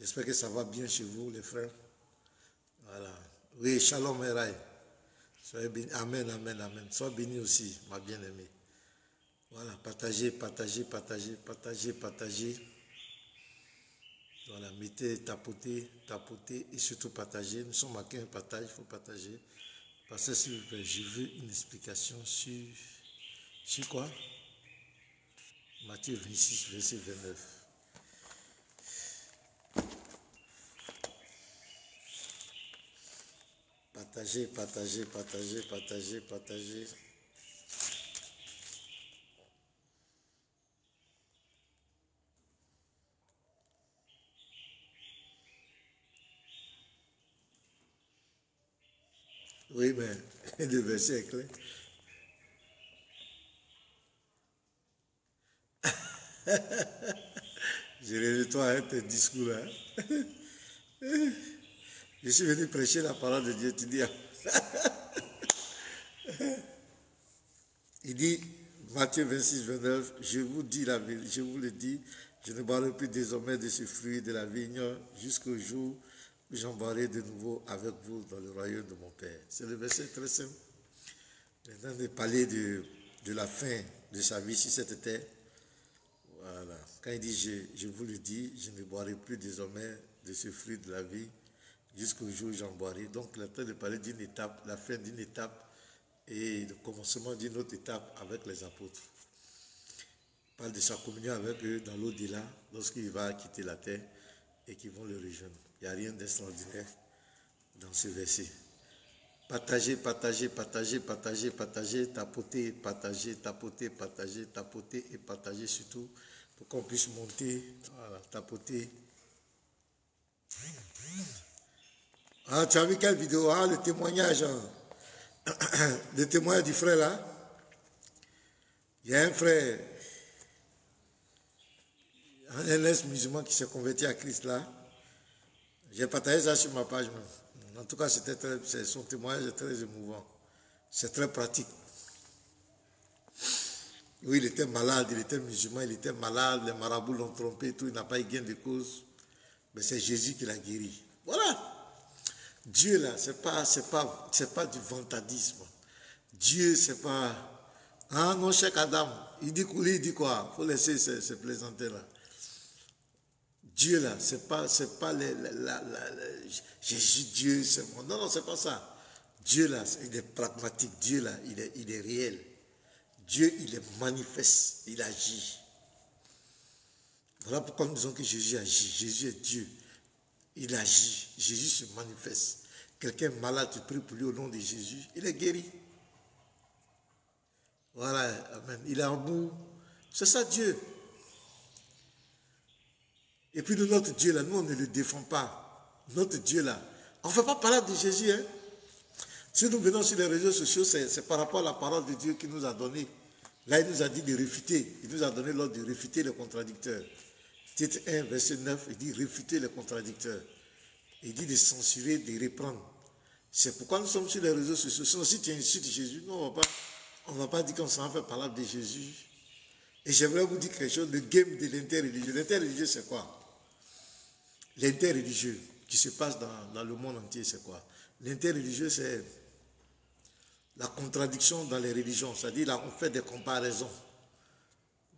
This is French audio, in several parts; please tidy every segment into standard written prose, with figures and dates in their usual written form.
J'espère que ça va bien chez vous, les frères. Voilà. Oui, shalom Eraï. Soyez bénis. Amen, amen, amen. Sois béni aussi, ma bien-aimée. Voilà, partagez, partagez, partagez, partagez, partagez. Voilà, mettez, tapotez, tapotez et surtout partagez. Nous sommes à 15 partages, il faut partager. Parce que s'il vous plaît, je veux une explication sur quoi? Matthieu 26, verset 29. Partagez, partagez, partagez, partagez, partagez. Oui, mais le verset est clair. Je rêve toi avec tes discours là. Je suis venu prêcher la parole de Dieu, tu dis. Il dit, Matthieu 26, 29, je vous dis la vérité, je vous le dis, je ne boirai plus désormais de ce fruit de la vigne jusqu'au jour où j'en boirai de nouveau avec vous dans le royaume de mon Père. C'est le verset très simple. Maintenant de parler de la fin de sa vie sur cette terre. Voilà. Quand il dit, je vous le dis, je ne boirai plus désormais de ce fruit de la vie jusqu'au jour où j'en boirai. Donc, il est en train de parler d'une étape, la fin d'une étape et le commencement d'une autre étape avec les apôtres. Il parle de sa communion avec eux dans l'au-delà, lorsqu'il va quitter la terre et qu'ils vont le rejoindre. Il n'y a rien d'extraordinaire dans ce verset. Partagez, partagez, partagez, partagez, partagez, tapotez, partagez, tapotez, partagez, tapotez et partagez surtout pour qu'on puisse monter, voilà, tapoter. Ah, tu as vu quelle vidéo? Ah, le témoignage, le témoignage du frère là. Il y a un frère, un ex-musulman qui s'est converti à Christ là. J'ai partagé ça sur ma page. En tout cas, son témoignage est très émouvant. C'est très pratique. Oui, il était malade, il était musulman, il était malade, les marabouts l'ont trompé, tout, il n'a pas eu gain de cause. Mais c'est Jésus qui l'a guéri. Voilà. Dieu là, c'est pas du vantardisme. Dieu, c'est pas. Ah non, cher Adam, il dit quoi? Il faut laisser ces plaisanter là. Dieu là, c'est pas Jésus, Dieu, c'est moi. Non, c'est pas ça. Dieu là, il est pragmatique. Dieu là, il est réel. Dieu, il est manifeste, il agit. Voilà pourquoi nous disons que Jésus agit. Jésus est Dieu. Il agit. Jésus se manifeste. Quelqu'un est malade, tu pries pour lui au nom de Jésus, il est guéri. Voilà, amen. Il est en bout. C'est ça Dieu. Et puis nous, notre Dieu là, nous on ne le défend pas. Notre Dieu là, on ne fait pas parler de Jésus. Hein? Si nous venons sur les réseaux sociaux, c'est par rapport à la parole de Dieu qu'il nous a donné. Là, il nous a dit de réfuter. Il nous a donné l'ordre de réfuter les contradicteurs. Titre 1, verset 9, il dit réfuter les contradicteurs. Il dit de censurer, de reprendre. C'est pourquoi nous sommes sur les réseaux sociaux. Sinon, si tu insultes Jésus, nous, on ne va pas dire qu'on s'en fait parler de Jésus. Et j'aimerais vous dire quelque chose, le game de l'interreligieux. L'interreligieux, c'est quoi? L'interreligieux qui se passe dans le monde entier, c'est quoi? L'interreligieux, c'est la contradiction dans les religions. C'est-à-dire, là, on fait des comparaisons.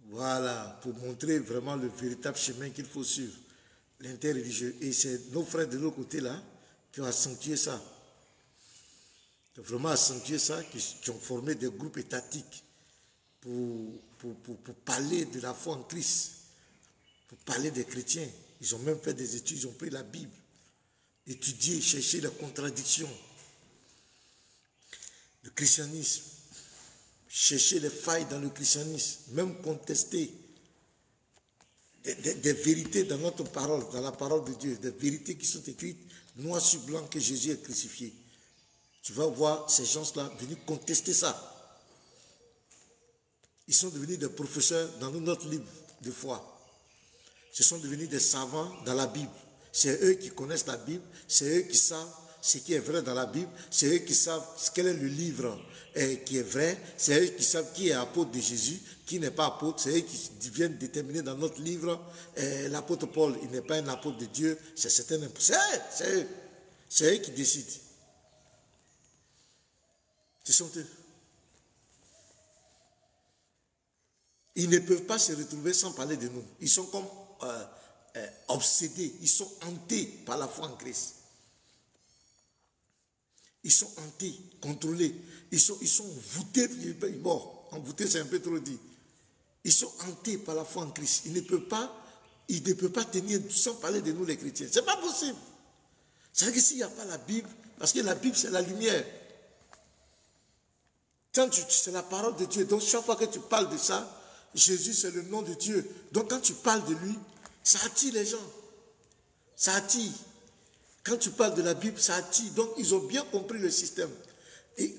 Voilà, pour montrer vraiment le véritable chemin qu'il faut suivre. L'interreligieux. Et c'est nos frères de l'autre côté, là, qui ont accentué ça. Qui ont vraiment accentué ça, qui ont formé des groupes étatiques pour parler de la foi en Christ, pour parler des chrétiens. Ils ont même fait des études, ils ont pris la Bible, étudié, cherché les contradictions. Le christianisme, chercher les failles dans le christianisme, même contester des vérités dans notre parole, dans la parole de Dieu, des vérités qui sont écrites noir sur blanc que Jésus est crucifié. Tu vas voir ces gens-là venir contester ça. Ils sont devenus des professeurs dans notre livre de foi. Ce sont devenus des savants dans la Bible. C'est eux qui connaissent la Bible, c'est eux qui savent ce qui est vrai dans la Bible, c'est eux qui savent quel est le livre qui est vrai, c'est eux qui savent qui est apôtre de Jésus, qui n'est pas apôtre, c'est eux qui viennent déterminer dans notre livre, l'apôtre Paul, il n'est pas un apôtre de Dieu, c'est eux, c'est eux qui décident. Ce sont eux. Ils ne peuvent pas se retrouver sans parler de nous. Ils sont comme obsédés, ils sont hantés par la foi en Christ. Ils sont hantés, contrôlés. Ils sont voûtés, bon, envoûtés c'est un peu trop dit. Ils sont hantés par la foi en Christ. Ils ne peuvent pas tenir sans parler de nous les chrétiens. Ce n'est pas possible. C'est-à-dire que s'il n'y a pas la Bible, parce que la Bible c'est la lumière. C'est la parole de Dieu. Donc chaque fois que tu parles de ça, Jésus c'est le nom de Dieu. Donc quand tu parles de lui, ça attire les gens. Ça attire. Quand tu parles de la Bible, ça attire. Donc ils ont bien compris le système.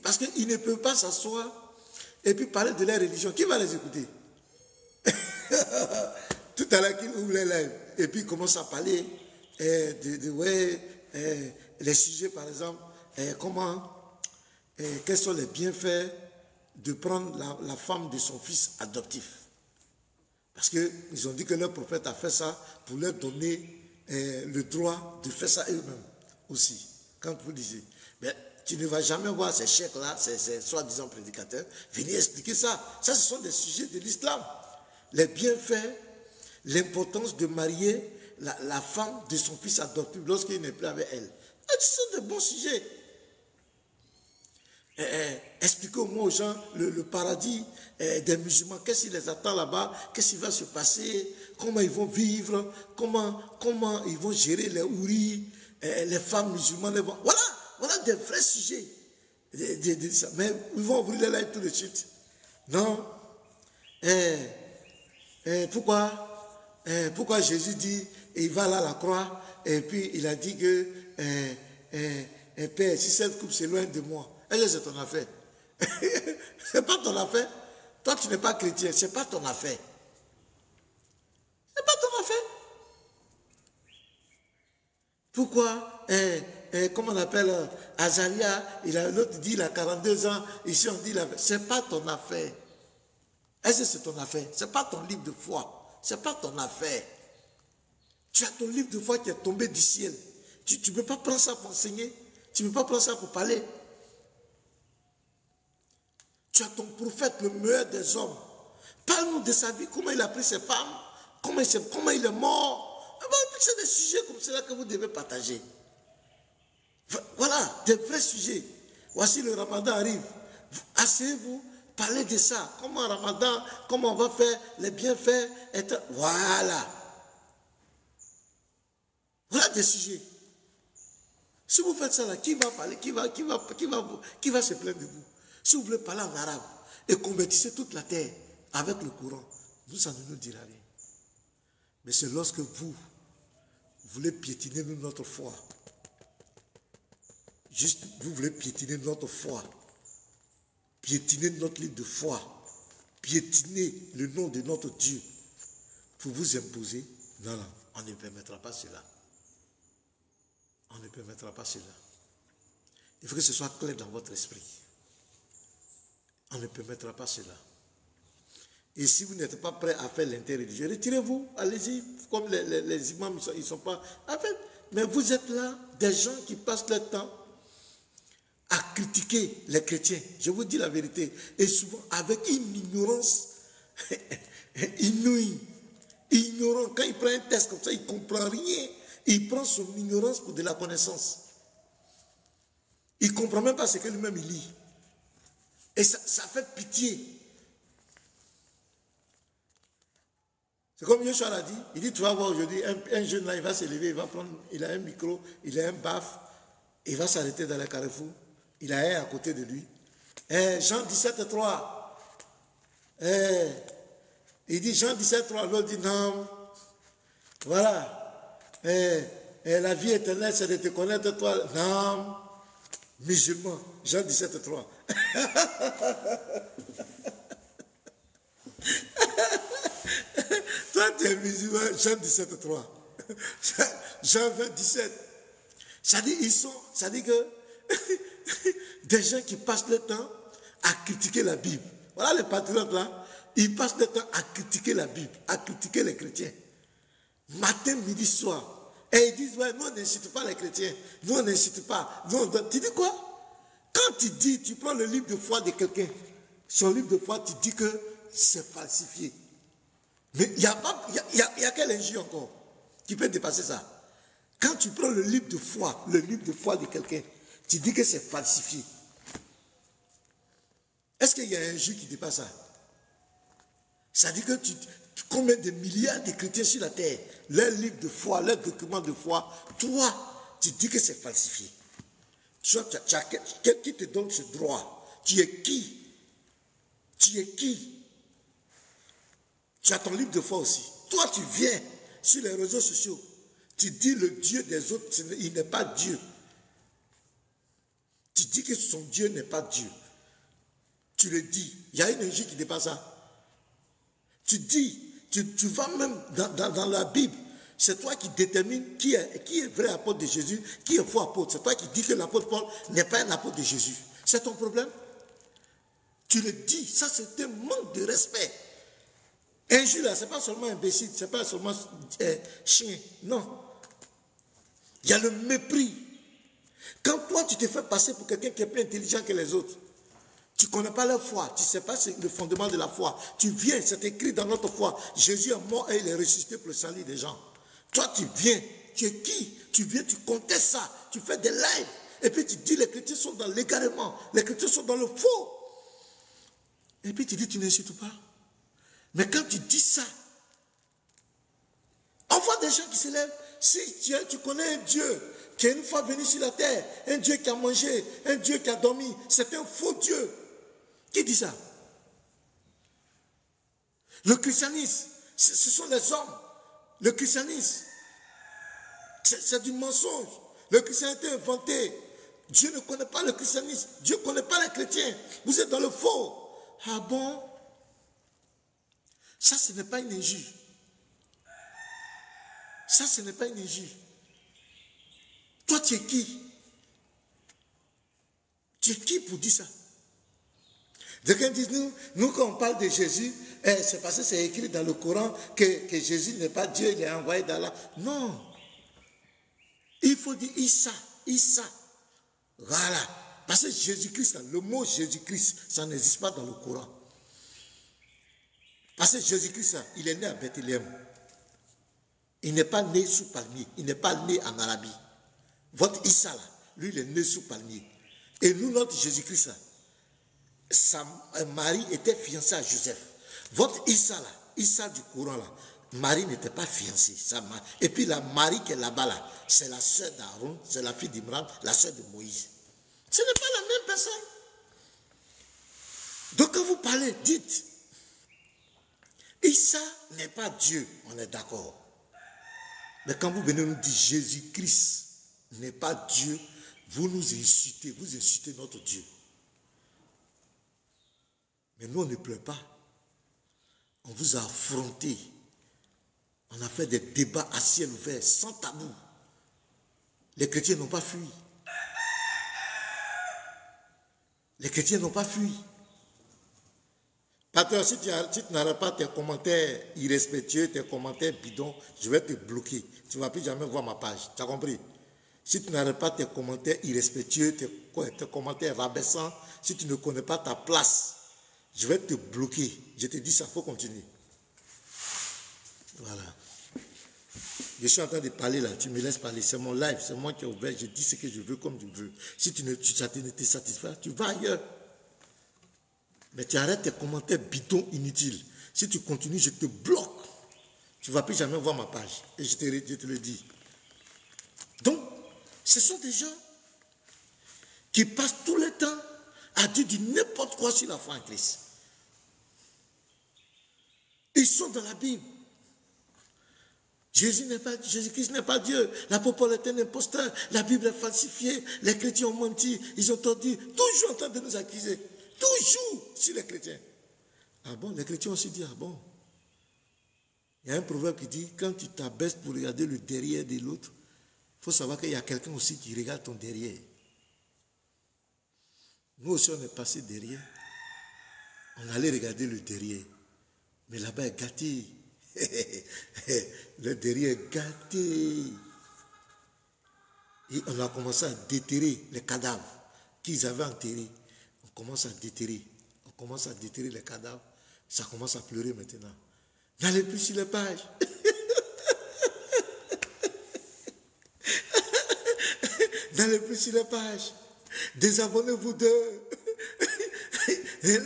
Parce qu'ils ne peuvent pas s'asseoir et puis parler de leur religion. Qui va les écouter? Tout à l'heure qu'ils ouvrent les lèvres et puis ils commencent à parler les sujets par exemple, quels sont les bienfaits de prendre la femme de son fils adoptif. Parce qu'ils ont dit que leur prophète a fait ça pour leur donner le droit de faire ça eux-mêmes aussi. Quand vous disiez, mais tu ne vas jamais voir ces chèques-là, ces soi-disant prédicateurs, venir expliquer ça. Ça, ce sont des sujets de l'islam. Les bienfaits, l'importance de marier la femme de son fils adoptif lorsqu'il n'est plus avec elle. Ce sont des bons sujets. Expliquez au moins aux gens le paradis des musulmans, qu'est-ce qui les attend là-bas, qu'est-ce qui va se passer, comment ils vont vivre, comment ils vont gérer les houris, les femmes musulmanes. Voilà des vrais sujets. Mais ils vont ouvrir les lives tout de suite. Non. Pourquoi Jésus dit, il va là à la croix, et puis il a dit que Père, si cette coupe s'éloigne de moi, c'est ton affaire. C'est pas ton affaire. Toi, tu n'es pas chrétien, c'est pas ton affaire. C'est pas ton affaire. Pourquoi comment on appelle Azaria, l'autre dit il a 42 ans, ici on dit c'est pas ton affaire. Est-ce que c'est ton affaire? C'est pas ton livre de foi. C'est pas ton affaire. Tu as ton livre de foi qui est tombé du ciel. Tu ne peux pas prendre ça pour enseigner. Tu ne peux pas prendre ça pour parler. Tu as ton prophète, le meilleur des hommes. Parle-nous de sa vie, comment il a pris ses femmes, comment il est mort. C'est des sujets comme cela que vous devez partager. Voilà, des vrais sujets. Voici le Ramadan arrive. Asseyez-vous, parlez de ça. Comment Ramadan, comment on va faire les bienfaits. Voilà. Voilà des sujets. Si vous faites ça là, qui va parler, qui va se plaindre de vous? Si vous voulez parler en arabe et convertissez toute la terre avec le courant, nous, ça ne nous dira rien. Mais c'est lorsque vous voulez piétiner notre foi. Juste, vous voulez piétiner notre foi. Piétiner notre livre de foi. Piétiner le nom de notre Dieu. Pour vous imposer. Non, on ne permettra pas cela. On ne permettra pas cela. Il faut que ce soit clair dans votre esprit. On ne permettra pas cela. Et si vous n'êtes pas prêt à faire l'interreligieux, retirez-vous, allez-y, comme les imams, ils ne sont pas... En fait, mais vous êtes là, des gens qui passent leur temps à critiquer les chrétiens. Je vous dis la vérité. Et souvent avec une ignorance inouïe. Ignorant. Quand il prend un test comme ça, il ne comprend rien. Il prend son ignorance pour de la connaissance. Il ne comprend même pas ce que lui-même il lit. Et ça fait pitié. C'est comme Yeshua l'a dit. Il dit, tu vas voir aujourd'hui, un jeune là, il va se lever, il a un micro, il a un baf, il va s'arrêter dans le carrefour. Il a un à côté de lui. Jean 17, 3. Il dit, Jean 17, 3. L'autre dit, non. Voilà. La vie éternelle, c'est de te connaître, toi. Non. Musulman. Jean 17, 3. Toi, tu es musulman. Jean 17, 3. Jean 20, 17. Ça dit que des gens qui passent le temps à critiquer la Bible. Voilà les patriotes là, ils passent le temps à critiquer la Bible, à critiquer les chrétiens. Matin, midi, soir. Et ils disent, ouais, nous on n'incite pas les chrétiens, nous on n'incite pas. Tu dis quoi? Quand tu prends le livre de foi de quelqu'un, son livre de foi, tu dis que c'est falsifié. Mais il y a quelle injure encore qui peut dépasser ça? Quand tu prends le livre de foi de quelqu'un, tu dis que c'est falsifié. Est-ce qu'il y a un injure qui dépasse ça? Ça dit que combien de milliards de chrétiens sur la terre, leurs livres de foi, leurs documents de foi, toi, tu dis que c'est falsifié. Qui te donne ce droit? Tu es qui? Tu es qui? Tu as ton livre de foi aussi. Toi, tu viens sur les réseaux sociaux. Tu dis le Dieu des autres, il n'est pas Dieu. Tu dis que son Dieu n'est pas Dieu. Tu le dis. Il y a une énergie qui dépasse ça. Tu dis, tu vas même dans la Bible. C'est toi qui détermine qui est vrai apôtre de Jésus, qui est faux apôtre. C'est toi qui dis que l'apôtre Paul n'est pas un apôtre de Jésus. C'est ton problème. Tu le dis. Ça, c'est un manque de respect. Injure là, ce n'est pas seulement imbécile, ce n'est pas seulement chien. Non. Il y a le mépris. Quand toi, tu te fais passer pour quelqu'un qui est plus intelligent que les autres, tu ne connais pas la foi, tu ne sais pas le fondement de la foi. Tu viens, c'est écrit dans notre foi. Jésus est mort et il est ressuscité pour le salut des gens. Toi, tu viens, tu es qui? Tu viens, tu contestes ça, tu fais des lives. Et puis tu dis les chrétiens sont dans l'égarement, les chrétiens sont dans le faux. Et puis tu dis tu n'insultes pas. Mais quand tu dis ça, on voit des gens qui se lèvent. Si tu connais un Dieu qui est une fois venu sur la terre, un Dieu qui a mangé, un Dieu qui a dormi, c'est un faux Dieu. Qui dit ça? Le christianisme, ce sont les hommes. Le christianisme, c'est du mensonge. Le christianisme est inventé. Dieu ne connaît pas le christianisme. Dieu ne connaît pas les chrétiens. Vous êtes dans le faux. Ah bon? Ça, ce n'est pas une injure. Ça, ce n'est pas une injure. Toi, tu es qui? Tu es qui pour dire ça? Quelqu'un dit, nous, quand on parle de Jésus, c'est parce que c'est écrit dans le Coran que Jésus n'est pas Dieu, il est envoyé d'Allah. Non. Il faut dire Issa. Voilà. Parce que Jésus-Christ, le mot Jésus-Christ, ça n'existe pas dans le Coran. Parce que Jésus-Christ, il est né à Bethléem. Il n'est pas né sous palmier. Il n'est pas né en Arabie. Votre Issa, là, lui, il est né sous palmier. Et nous, notre Jésus-Christ, là, sa Marie était fiancée à Joseph. Votre Issa, là, Issa du Coran, là, Marie n'était pas fiancée. Et puis la Marie qui est là-bas, là, c'est la sœur d'Aaron, c'est la fille d'Imran, la sœur de Moïse. Ce n'est pas la même personne. Donc quand vous parlez, dites, Issa n'est pas Dieu, on est d'accord. Mais quand vous venez nous dire Jésus-Christ n'est pas Dieu, vous incitez notre Dieu. Mais nous, on ne pleure pas. On vous a affronté. On a fait des débats à ciel ouvert, sans tabou. Les chrétiens n'ont pas fui. Les chrétiens n'ont pas fui. Patron, si tu n'arrêtes pas tes commentaires irrespectueux, tes commentaires bidons, je vais te bloquer. Tu ne vas plus jamais voir ma page. Tu as compris? Si tu n'arrêtes pas tes commentaires irrespectueux, tes commentaires rabaissants, si tu ne connais pas ta place, je vais te bloquer. Je te dis ça, il faut continuer. Voilà. Je suis en train de parler là, tu me laisses parler. C'est mon live, c'est moi qui ai ouvert. Je dis ce que je veux comme je veux. Si ça ne te satisfait pas, tu vas ailleurs. Mais tu arrêtes tes commentaires bidons inutiles. Si tu continues, je te bloque. Tu ne vas plus jamais voir ma page. Et je te le dis. Donc, ce sont des gens qui passent tout le temps à dire du n'importe quoi sur la foi en Christ. Ils sont dans la Bible. Jésus-Christ n'est pas Dieu. L'apôtre Paul est un imposteur. La Bible est falsifiée. Les chrétiens ont menti. Ils ont tordu. Toujours en train de nous accuser. Toujours sur les chrétiens. Ah bon, les chrétiens aussi disent, ah bon. Il y a un proverbe qui dit, quand tu t'abaisses pour regarder le derrière de l'autre, faut savoir qu'il y a quelqu'un aussi qui regarde ton derrière. Nous aussi, on est passé derrière. On allait regarder le derrière. Mais là-bas est gâté. Le derrière est gâté. Et on a commencé à déterrer les cadavres qu'ils avaient enterrés. On commence à déterrer. On commence à déterrer les cadavres. Ça commence à pleurer maintenant. N'allez plus sur les pages. N'allez plus sur les pages. Désabonnez-vous d'eux. Et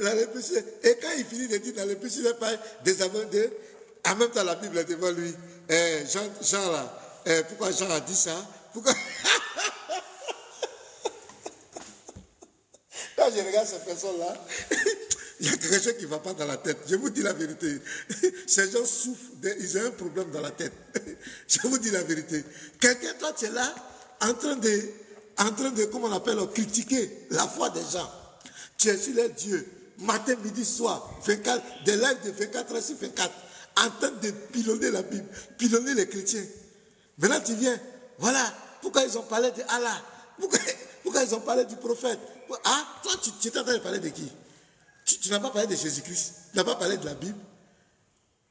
quand il finit de dire n'allez plus sur les pages, désabonnez d'eux, en même temps la Bible est devant lui. Jean là, pourquoi Jean a dit ça? Pourquoi? Quand je regarde ces personnes-là, il y a quelque chose qui ne va pas dans la tête. Je vous dis la vérité. Ces gens souffrent, ils ont un problème dans la tête. Je vous dis la vérité. Quelqu'un, toi, tu es là, en train de, comment on appelle, critiquer la foi des gens. Tu es sur les dieux, matin, midi, soir, 24, des lives de 24 heures sur 24, en train de pilonner la Bible, pilonner les chrétiens. Maintenant, tu viens, voilà, pourquoi ils ont parlé de Allah? Pourquoi ils ont parlé du prophète? Ah, toi, tu es en train de parler de qui? Tu n'as pas parlé de Jésus-Christ, tu n'as pas parlé de la Bible.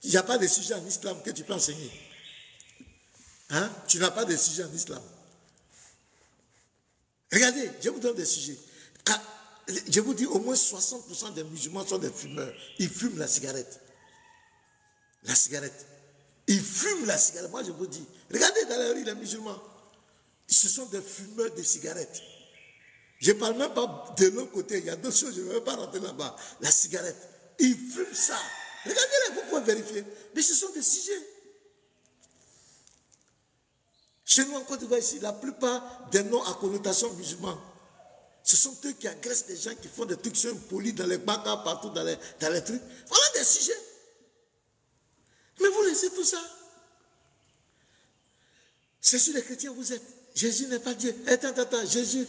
Il n'y a pas de sujet en islam que tu peux enseigner. Hein? Tu n'as pas de sujet en islam. Regardez, je vous donne des sujets. Je vous dis, au moins 60% des musulmans sont des fumeurs. Ils fument la cigarette. La cigarette. Ils fument la cigarette. Moi, je vous dis, regardez dans la rue, les musulmans. Ce sont des fumeurs de cigarettes. Je ne parle même pas de l'autre côté. Il y a d'autres choses, je ne vais pas rentrer là-bas. La cigarette. Ils fument ça. Regardez-les, vous pouvez vérifier. Mais ce sont des sujets. Chez nous, en Côte d'Ivoire, ici, la plupart des noms à connotation musulmane, ce sont eux qui agressent les gens, qui font des trucs impolis dans les bacs, partout dans les trucs. Voilà des sujets. Mais vous laissez tout ça. C'est sur les chrétiens vous êtes. Jésus n'est pas Dieu. Attends, Jésus,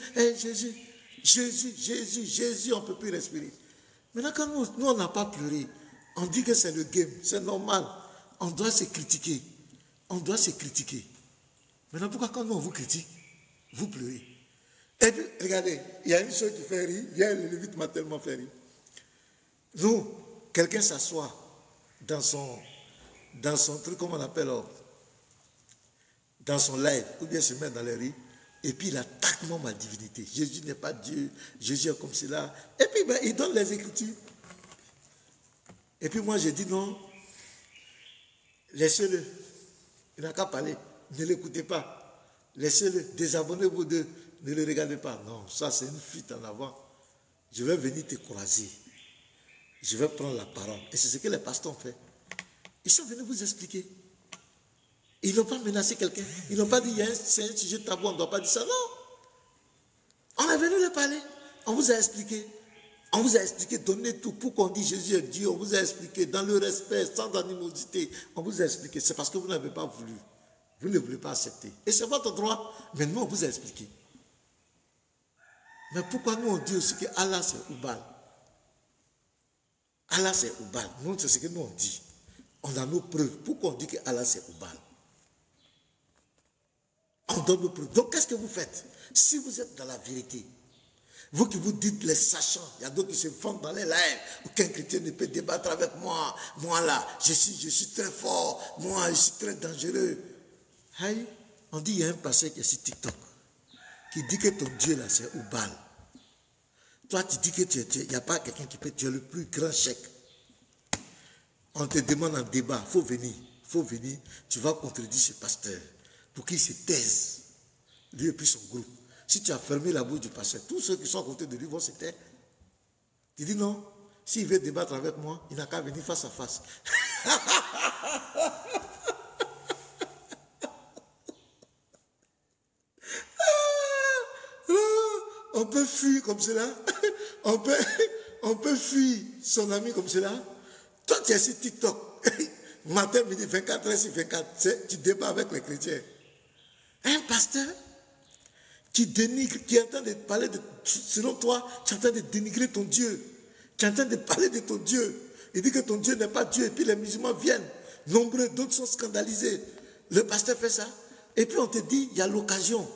on ne peut plus respirer. Maintenant, quand nous on n'a pas pleuré, on dit que c'est le game, c'est normal. On doit se critiquer. On doit se critiquer. Maintenant, pourquoi quand nous on vous critique, vous pleurez? Et puis, regardez, il y a une chose qui fait rire. Hier, le Lévite m'a tellement fait rire. Nous, quelqu'un s'assoit dans son truc, comment on appelle, dans son live, ou bien se met dans les rues, et puis il attaque ma divinité. Jésus n'est pas Dieu, Jésus est comme cela. Et puis, ben, il donne les Écritures. Et puis moi, je dis non, laissez-le. Il n'a qu'à parler. Ne l'écoutez pas. Laissez-le. Désabonnez-vous d'eux. Ne le regardez pas. Non, ça c'est une fuite en avant. Je vais venir te croiser. Je vais prendre la parole. Et c'est ce que les pasteurs ont fait. Ils sont venus vous expliquer. Ils n'ont pas menacé quelqu'un. Ils n'ont pas dit, c'est un sujet tabou, on ne doit pas dire ça. Non. On est venu leur parler. On vous a expliqué. On vous a expliqué, donnez tout. Pourquoi on dit Jésus est Dieu, on vous a expliqué, dans le respect, sans animosité. On vous a expliqué. C'est parce que vous n'avez pas voulu. Vous ne voulez pas accepter. Et c'est votre droit. Mais nous, on vous a expliqué. Mais pourquoi nous, on dit aussi que Allah, c'est Oubal? Allah, c'est Oubal. Nous, c'est ce que nous, on dit. On a nos preuves. Pourquoi on dit que Allah, c'est Oubal? On donne nos preuves. Donc, qu'est-ce que vous faites? Si vous êtes dans la vérité, vous qui vous dites les sachants, il y a d'autres qui se font dans les lives. Aucun chrétien ne peut débattre avec moi. Moi, là, je suis très fort. Moi, je suis très dangereux. Hey, on dit, il y a un pasteur qui est sur TikTok qui dit que ton Dieu, là, c'est Oubal. Toi, tu dis que il n'y a pas quelqu'un qui peut, tu es le plus grand chèque. On te demande en débat, il faut venir, tu vas contredire ce pasteur pour qu'il se taise, lui et puis son groupe. Si tu as fermé la bouche du pasteur, tous ceux qui sont à côté de lui vont se taire. Tu dis non, s'il veut débattre avec moi, il n'a qu'à venir face à face. On peut fuir comme cela. On peut fuir son ami comme cela. Toi, tu es sur TikTok. Matin, midi, 24 heures sur 24. Tu débats avec les chrétiens. Un pasteur qui dénigre, qui est en train de parler de... Selon toi, tu es en train de dénigrer ton Dieu. Tu es en train de parler de ton Dieu. Il dit que ton Dieu n'est pas Dieu. Et puis les musulmans viennent. Nombreux, d'autres sont scandalisés. Le pasteur fait ça. Et puis on te dit, il y a l'occasion.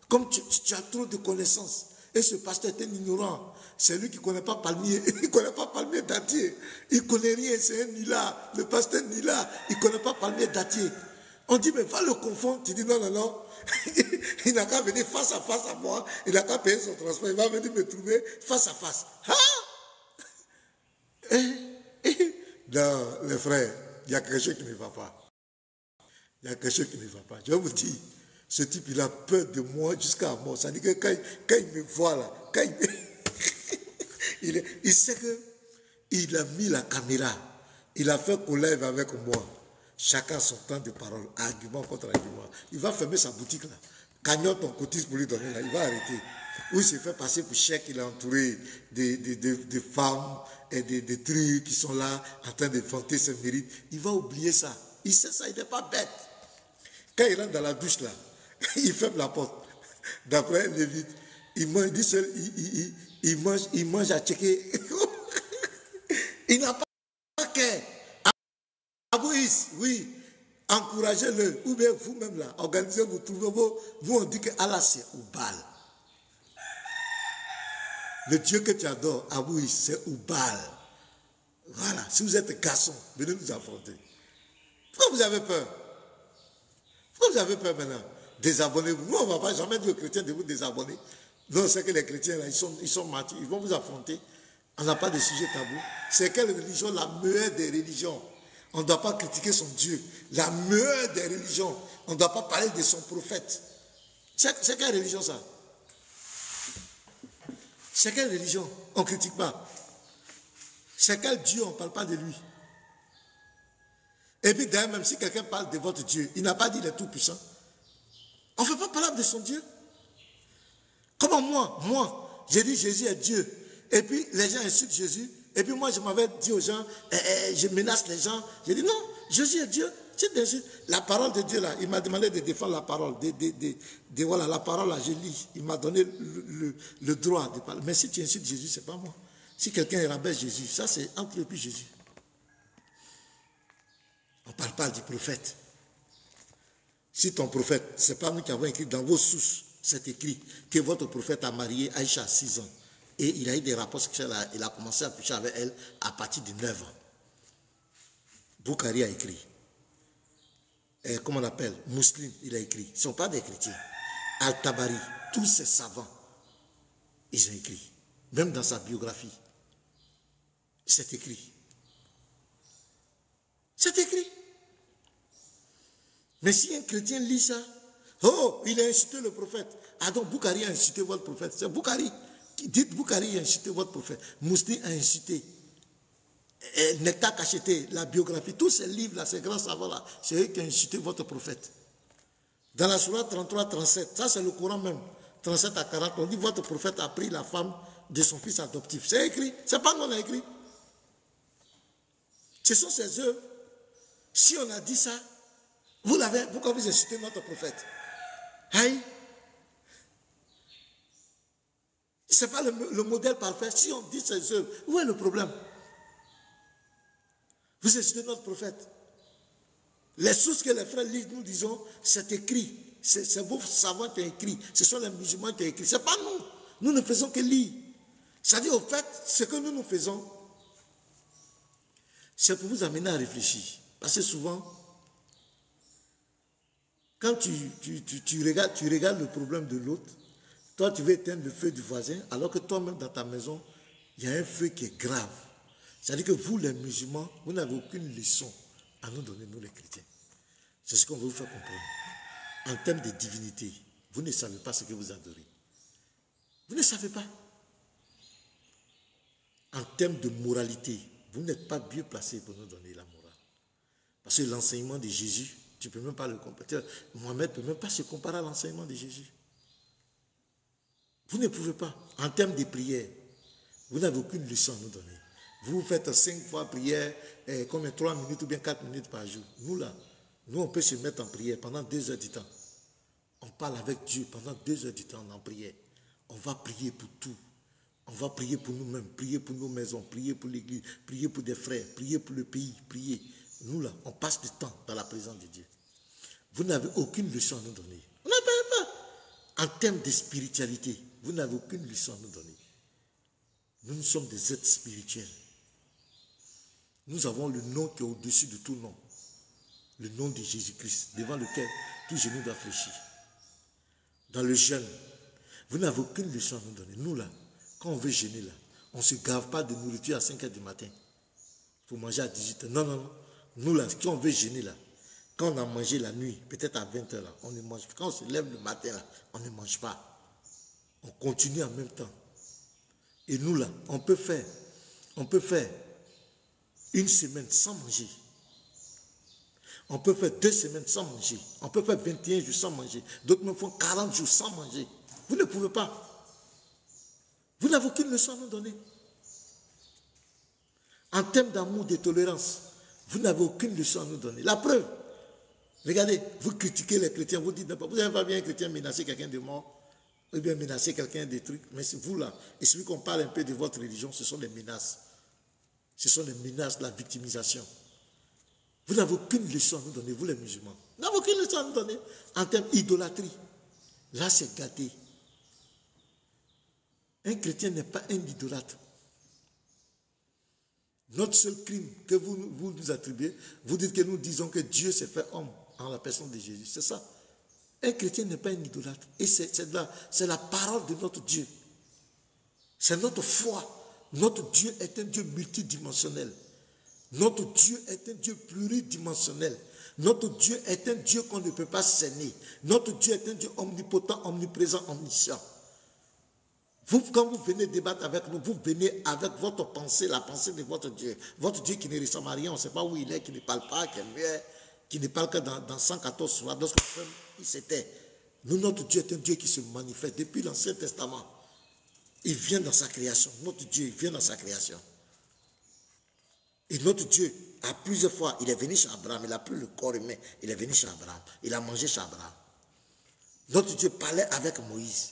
Comme tu as trop de connaissances. Et ce pasteur est un ignorant. C'est lui qui ne connaît pas palmier. Il ne connaît pas palmier dattier. Il ne connaît rien. C'est un nila. Le pasteur nila. Il ne connaît pas palmier dattier. On dit, mais va le confondre. Tu dis, non, non, non. Il n'a qu'à venir face à moi. Il n'a qu'à payer son transport. Il va venir me trouver face à face. Ah! Non, les frères, il y a quelque chose qui ne va pas. Il y a quelque chose qui ne va pas. Je vous dis, ce type, il a peur de moi jusqu'à la mort. Ça veut dire que quand il me voit là, quand il sait qu'il a mis la caméra. Il a fait qu'on live avec moi. Chacun son temps de parole, argument contre argument. Il va fermer sa boutique là. Cagnotte, on cotise pour lui donner là. Il va arrêter. Ou il se fait passer pour chèque, il est entouré de femmes et des trucs qui sont là en train de vanter ses mérites. Il va oublier ça. Il sait ça, il n'est pas bête. Quand il rentre dans la douche là, il ferme la porte. D'après les vides, il mange, il dit seul, il mange à checker. Il n'a pas qu'à. Abouis, oui, encouragez-le. Ou bien vous-même là, organisez-vous, trouvez-vous. Nous on dit que Allah c'est Oubal. Le Dieu que tu adores, Abouis, c'est Oubal. Voilà, si vous êtes garçon, venez nous affronter. Pourquoi vous avez peur? Pourquoi vous avez peur maintenant? Désabonnez-vous. Nous, on ne va pas jamais dire aux chrétiens de vous désabonner. Non, c'est que les chrétiens, là, ils sont matures. Ils vont vous affronter. On n'a pas de sujet tabou. C'est quelle religion? La meilleure des religions. On ne doit pas critiquer son Dieu. La meilleure des religions. On ne doit pas parler de son prophète. C'est quelle religion ça? C'est quelle religion? On ne critique pas. C'est quel Dieu? On ne parle pas de lui. Et puis d'ailleurs, même si quelqu'un parle de votre Dieu, il n'a pas dit le tout-puissant. On ne fait pas parler de son Dieu. Comment moi, j'ai dit Jésus est Dieu. Et puis les gens insultent Jésus. Et puis moi, je m'avais dit aux gens, je menace les gens. J'ai dit non, Jésus est Dieu. La parole de Dieu là, il m'a demandé de défendre la parole. Voilà, la parole là, je lis. Il m'a donné le droit de parler. Mais si tu insultes Jésus, ce n'est pas moi. Si quelqu'un rabaisse Jésus, ça c'est entre lui et Jésus. On ne parle pas du prophète. Si ton prophète, ce n'est pas nous qui avons écrit dans vos sources, c'est écrit que votre prophète a marié Aïcha à 6 ans. Et il a eu des rapports sexuels, il a commencé à coucher avec elle à partir de 9 ans. Boukhari a écrit. Comment on appelle? Muslim, il a écrit. Ce ne sont pas des chrétiens. Al-Tabari, tous ces savants, ils ont écrit. Même dans sa biographie. C'est écrit. C'est écrit. Mais si un chrétien lit ça, oh, il a incité le prophète. Ah donc Boukhari a incité votre prophète. C'est Boukhari. Dites Boukhari a incité votre prophète. Mousli a incité. Nectar Cacheté, la biographie, tous ces livres-là, ces grands savants-là, c'est eux qui ont incité votre prophète. Dans la sourate 33, 37, ça c'est le Coran même, 37 à 40, on dit votre prophète a pris la femme de son fils adoptif. C'est écrit, c'est pas nous on a écrit. Ce sont ses œuvres. Si on a dit ça, vous l'avez, pourquoi vous incitez notre prophète? Aïe. Ce n'est pas le modèle parfait. Si on dit ses œuvres, où est le problème? Vous incitez notre prophète. Les sources que les frères lisent, nous disons, c'est écrit. C'est vos savants qui ont écrit. Ce sont les musulmans qui ont écrit. Ce n'est pas nous. Nous ne faisons que lire. C'est-à-dire, au fait, ce que nous faisons, c'est pour vous amener à réfléchir. Parce que souvent, quand tu regardes le problème de l'autre, toi, tu veux éteindre le feu du voisin, alors que toi-même, dans ta maison, il y a un feu qui est grave. C'est-à-dire que vous, les musulmans, vous n'avez aucune leçon à nous donner, nous, les chrétiens. C'est ce qu'on veut vous faire comprendre. En termes de divinité, vous ne savez pas ce que vous adorez. Vous ne savez pas. En termes de moralité, vous n'êtes pas bien placé pour nous donner la morale. Parce que l'enseignement de Jésus, tu ne peux même pas le comparer. Mohamed ne peut même pas se comparer à l'enseignement de Jésus. Vous ne pouvez pas. En termes de prière, vous n'avez aucune leçon à nous donner. Vous faites 5 fois prière, comme 3 minutes ou bien 4 minutes par jour. Nous là, nous on peut se mettre en prière pendant 2 heures du temps. On parle avec Dieu pendant 2 heures du temps en prière. On va prier pour tout. On va prier pour nous-mêmes, prier pour nos maisons, prier pour l'église, prier pour des frères, prier pour le pays, prier. Nous là, on passe du temps dans la présence de Dieu. vous n'avez aucune leçon à nous donner. Vous n'avez pas. En termes de spiritualité, vous n'avez aucune leçon à nous donner. Nous sommes des êtres spirituels. Nous avons le nom qui est au-dessus de tout nom. Le nom de Jésus-Christ, devant lequel tout genou doit fléchir. Dans le jeûne, vous n'avez aucune leçon à nous donner. Nous là, quand on veut jeûner là, on ne se gave pas de nourriture à 5 h du matin pour manger à 18 h. Non, non, non. Nous là, quand on veut jeûner là, quand on a mangé la nuit, peut-être à 20 h là, on ne mange pas. Quand on se lève le matin là, on ne mange pas. On continue en même temps. Et nous là, on peut faire une semaine sans manger. On peut faire 2 semaines sans manger. On peut faire 21 jours sans manger. D'autres même font 40 jours sans manger. Vous ne pouvez pas. Vous n'avez aucune leçon à nous donner. En termes d'amour, de tolérance, vous n'avez aucune leçon à nous donner. La preuve, regardez, vous critiquez les chrétiens, vous dites, vous n'avez pas bien un chrétien menacer quelqu'un de mort, ou bien menacer quelqu'un des trucs, mais c'est vous là, et celui qu'on parle un peu de votre religion, ce sont les menaces. Ce sont les menaces de la victimisation. Vous n'avez aucune leçon à nous donner, vous les musulmans. Vous n'avez aucune leçon à nous donner en termes d'idolâtrie. Là, c'est gâté. Un chrétien n'est pas un idolâtre. Notre seul crime que vous nous attribuez, vous dites que nous disons que Dieu s'est fait homme en la personne de Jésus. C'est ça. Un chrétien n'est pas un idolâtre. Et c'est la parole de notre Dieu. C'est notre foi. Notre Dieu est un Dieu multidimensionnel. Notre Dieu est un Dieu pluridimensionnel. Notre Dieu est un Dieu qu'on ne peut pas cerner. Notre Dieu est un Dieu omnipotent, omniprésent, omniscient. Vous, quand vous venez débattre avec nous, vous venez avec votre pensée, la pensée de votre Dieu. Votre Dieu qui ne ressemble à rien, on ne sait pas où il est, qui ne parle pas, qui ne parle que dans 114 soirs, lorsqu'il s'était. Nous, notre Dieu est un Dieu qui se manifeste depuis l'Ancien Testament. Il vient dans sa création. Notre Dieu, il vient dans sa création. Et notre Dieu, à plusieurs fois, il est venu chez Abraham, il n'a plus le corps humain, il est venu chez Abraham, il a mangé chez Abraham. Notre Dieu parlait avec Moïse.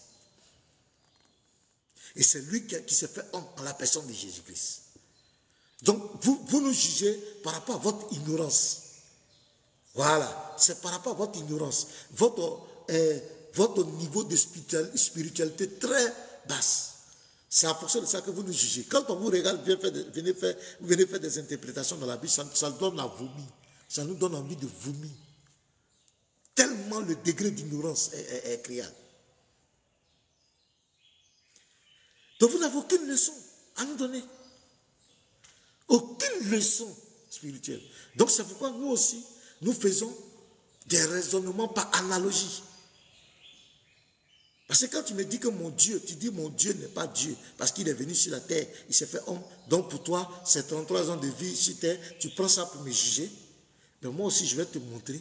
Et c'est lui qui s'est fait homme en la personne de Jésus-Christ. Donc, vous nous jugez par rapport à votre ignorance. Voilà, c'est par rapport à votre ignorance. Votre niveau de spiritualité très basse. C'est en fonction de ça que vous nous jugez. Quand on vous regarde, vous venez faire des interprétations dans la Bible, ça donne à vomir. Ça nous donne envie de vomir. Tellement le degré d'ignorance est criard. Donc vous n'avez aucune leçon à nous donner. Aucune leçon spirituelle. Donc c'est pourquoi nous aussi, nous faisons des raisonnements par analogie. Parce que quand tu me dis que mon Dieu, tu dis mon Dieu n'est pas Dieu, parce qu'il est venu sur la terre, il s'est fait homme. Donc pour toi, c'est 33 ans de vie sur terre, tu prends ça pour me juger. Mais moi aussi, je vais te montrer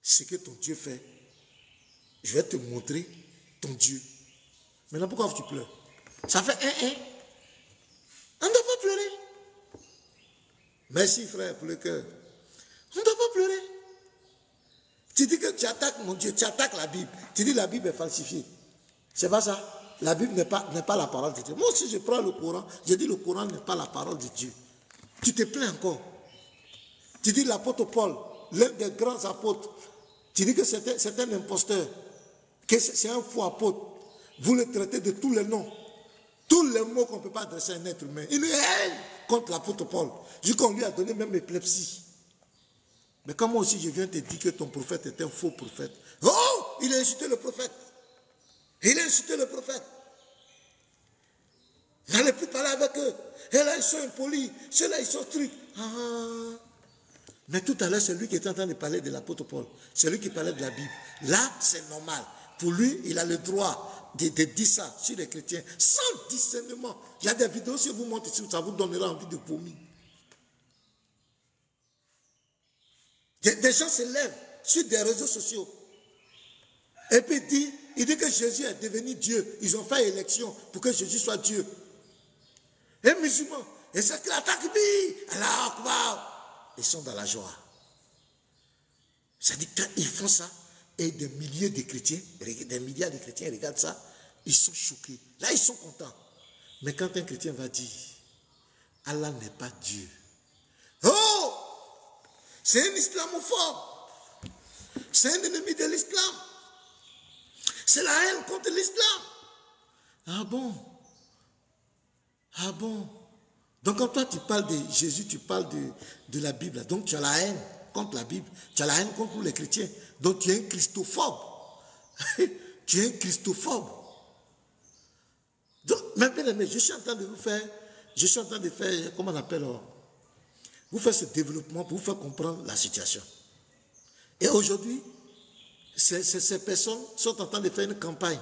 ce que ton Dieu fait. Je vais te montrer ton Dieu. Maintenant, pourquoi tu pleures? Ça fait On ne doit pas pleurer. Merci frère pour le cœur. On ne doit pas pleurer. Tu dis que tu attaques mon Dieu, tu attaques la Bible. Tu dis que la Bible est falsifiée. C'est pas ça. La Bible n'est pas la parole de Dieu. Moi aussi, je prends le Coran. Je dis que le Coran n'est pas la parole de Dieu. Tu te plains encore. Tu dis l'apôtre Paul, l'un des grands apôtres, tu dis que c'est un imposteur, que c'est un faux apôtre. Vous le traitez de tous les noms. Tous les mots qu'on ne peut pas adresser à un être humain. Il est contre l'apôtre Paul. Jusqu'on lui a donné même l'épilepsie. Mais quand moi aussi je viens te dire que ton prophète est un faux prophète. Oh, il a insulté le prophète. Il a insulté le prophète. N'allez plus parler avec eux. Et là, ils sont impolis. Ceux-là, ils sont trucs. Ah. Mais tout à l'heure, c'est lui qui était en train de parler de l'apôtre Paul. C'est lui qui parlait de la Bible. Là, c'est normal. Pour lui, il a le droit de dire ça sur les chrétiens. Sans discernement. Il y a des vidéos, si vous montez, ça vous donnera envie de vomir. Des gens se lèvent sur des réseaux sociaux. Et puis il dit que Jésus est devenu Dieu. Ils ont fait élection pour que Jésus soit Dieu. Et musulmans, et c'est que l'attaque, ils sont dans la joie. C'est-à-dire qu'ils font ça, et des milliers de chrétiens, des milliards de chrétiens regardent ça, ils sont choqués. Là, ils sont contents. Mais quand un chrétien va dire, Allah n'est pas Dieu. Oh! C'est un islamophobe. C'est un ennemi de l'islam. C'est la haine contre l'islam. Ah bon? Ah bon? Donc quand toi tu parles de Jésus, tu parles de la Bible. Donc tu as la haine contre la Bible. Tu as la haine contre les chrétiens. Donc tu es un christophobe. Tu es un christophobe. Donc, maintenant, je suis en train de vous faire, comment on appelle, vous faire ce développement pour vous faire comprendre la situation. Et aujourd'hui, ces personnes sont en train de faire une campagne.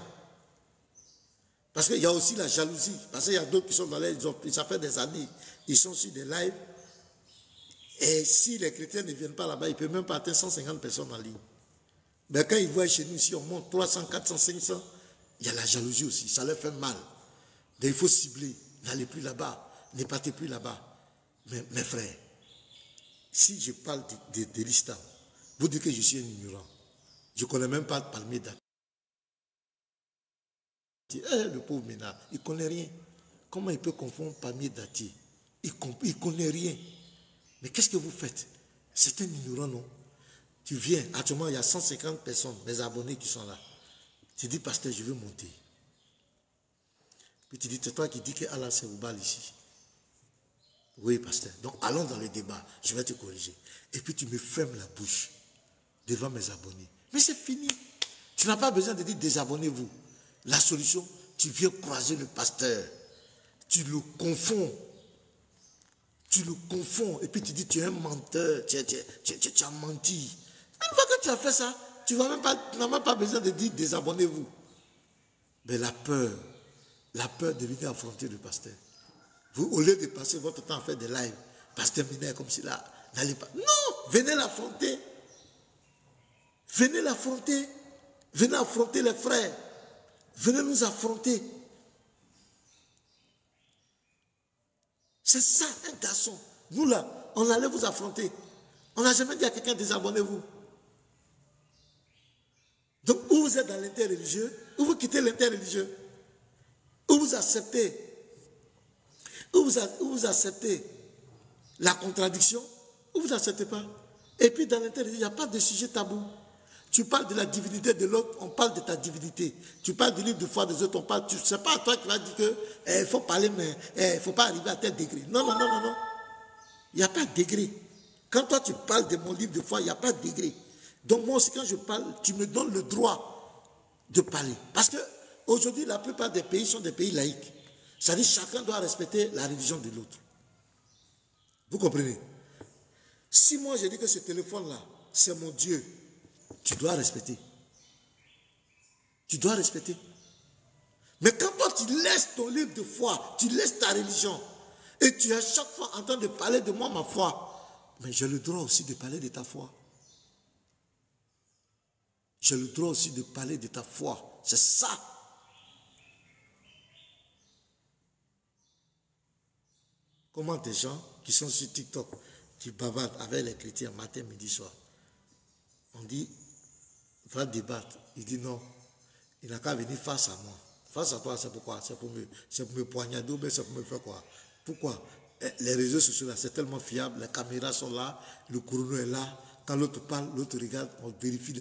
Parce qu'il y a aussi la jalousie. Parce qu'il y a d'autres qui sont dans les... Ça fait des années. Ils sont sur des lives. Et si les chrétiens ne viennent pas là-bas, ils ne peuvent même pas atteindre 150 personnes en ligne. Mais quand ils voient chez nous, si on monte 300, 400, 500, il y a la jalousie aussi. Ça leur fait mal. Donc il faut cibler. N'allez plus là-bas. Ne partez plus là-bas. Mais mes frères, si je parle de l'islam, vous dites que je suis un ignorant. Je ne connais même pas le palmier d'Ati. Le pauvre Ménard, il ne connaît rien. Comment il peut confondre palmier d'Ati? Il ne connaît rien. Mais qu'est-ce que vous faites? C'est un ignorant, non? Tu viens, actuellement, il y a 150 personnes, mes abonnés qui sont là. Tu dis, pasteur, je veux monter. Puis tu dis, c'est toi qui dis que Allah c'est Oubal ici. Oui, pasteur. Donc, allons dans le débat. Je vais te corriger. Et puis, tu me fermes la bouche devant mes abonnés. Mais c'est fini. Tu n'as pas besoin de dire désabonnez-vous. La solution, tu viens croiser le pasteur. Tu le confonds. Tu le confonds. Et puis, tu dis, tu es un menteur. Tu as menti. Une fois que tu as fait ça, tu n'as même pas besoin de dire désabonnez-vous. Mais la peur de venir affronter le pasteur. Vous, au lieu de passer votre temps à faire des lives, pasteur Minaire comme cela, n'allez pas. Non, venez l'affronter. Venez l'affronter. Venez affronter les frères. Venez nous affronter. C'est ça, un garçon. Nous là, on allait vous affronter. On n'a jamais dit à quelqu'un désabonnez-vous. Donc, ou vous êtes dans l'interreligieux, ou vous quittez l'interreligieux, ou vous acceptez, vous acceptez la contradiction, ou vous n'acceptez pas. Et puis, dans l'interreligieux, il n'y a pas de sujet tabou. Tu parles de la divinité de l'autre, on parle de ta divinité. Tu parles du livre de foi des autres, on parle. Ce n'est pas à toi qui vas dire qu'il faut parler, mais il ne faut pas arriver à tel degré. Non, non, non, non, non. Il n'y a pas de degré. Quand toi, tu parles de mon livre de foi, il n'y a pas de degré. Donc, moi aussi, quand je parle, tu me donnes le droit de parler. Parce que aujourd'hui, la plupart des pays sont des pays laïques. C'est-à-dire que chacun doit respecter la religion de l'autre. Vous comprenez? Si moi, je dis que ce téléphone-là, c'est mon Dieu, tu dois respecter. Tu dois respecter. Mais quand toi, tu laisses ton livre de foi, tu laisses ta religion, et tu es à chaque fois en train de parler de moi, ma foi, mais j'ai le droit aussi de parler de ta foi. J'ai le droit aussi de parler de ta foi. C'est ça. Comment des gens qui sont sur TikTok, qui bavardent avec les chrétiens matin, midi, soir, on dit, va débattre. Il dit non, il n'a qu'à venir face à moi. Face à toi, c'est pourquoi? C'est pour me poignarder, mais c'est pour me faire quoi? Pourquoi? Les réseaux sociaux, là, c'est tellement fiable, les caméras sont là, le chrono est là. Quand l'autre parle, l'autre regarde, on vérifie.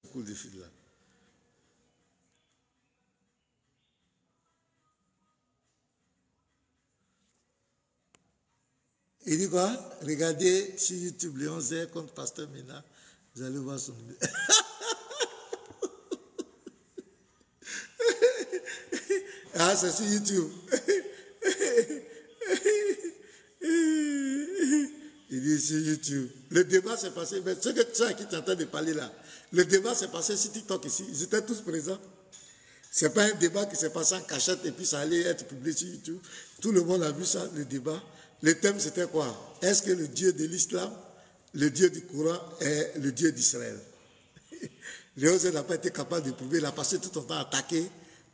Beaucoup de fil là. Il dit quoi? Regardez sur YouTube Léon Zé contre Pasteur Ménard. Vous allez voir son numéro. Ah, c'est sur YouTube. Il dit sur YouTube. Le débat s'est passé, mais ceux qui sont en train de parler là, le débat s'est passé sur TikTok ici. Ils étaient tous présents. Ce n'est pas un débat qui s'est passé en cachette et puis ça allait être publié sur YouTube. Tout le monde a vu ça, le débat. Le thème c'était quoi? Est-ce que le Dieu de l'islam, le Dieu du Coran est le Dieu d'Israël? Léon Zé n'a pas été capable de prouver. Il a passé tout son temps à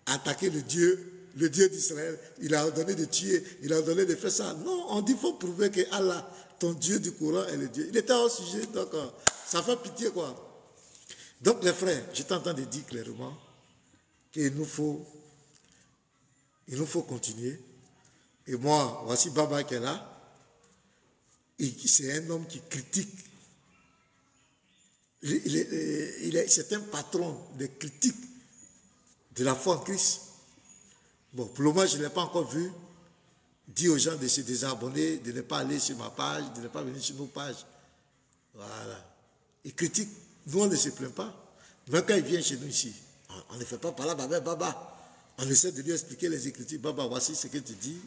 attaquer le Dieu d'Israël. Il a ordonné de tuer, il a ordonné de faire ça. Non, on dit qu'il faut prouver que Allah, ton Dieu du Coran, est le Dieu. Il était au sujet, donc ça fait pitié quoi. Donc les frères, j'étais en train de dire clairement qu'il nous faut continuer. Et moi, voici Baba qui est là. C'est un homme qui critique. C'est un patron de critique de la foi en Christ. Bon, pour le moment, je ne l'ai pas encore vu. Dis aux gens de se désabonner, de ne pas aller sur ma page, de ne pas venir sur nos pages. Voilà. Il critique. Nous, on ne se plaint pas. Même quand il vient chez nous ici, on ne fait pas par là, Baba. On essaie de lui expliquer les Écritures. Baba, voici ce que tu dis.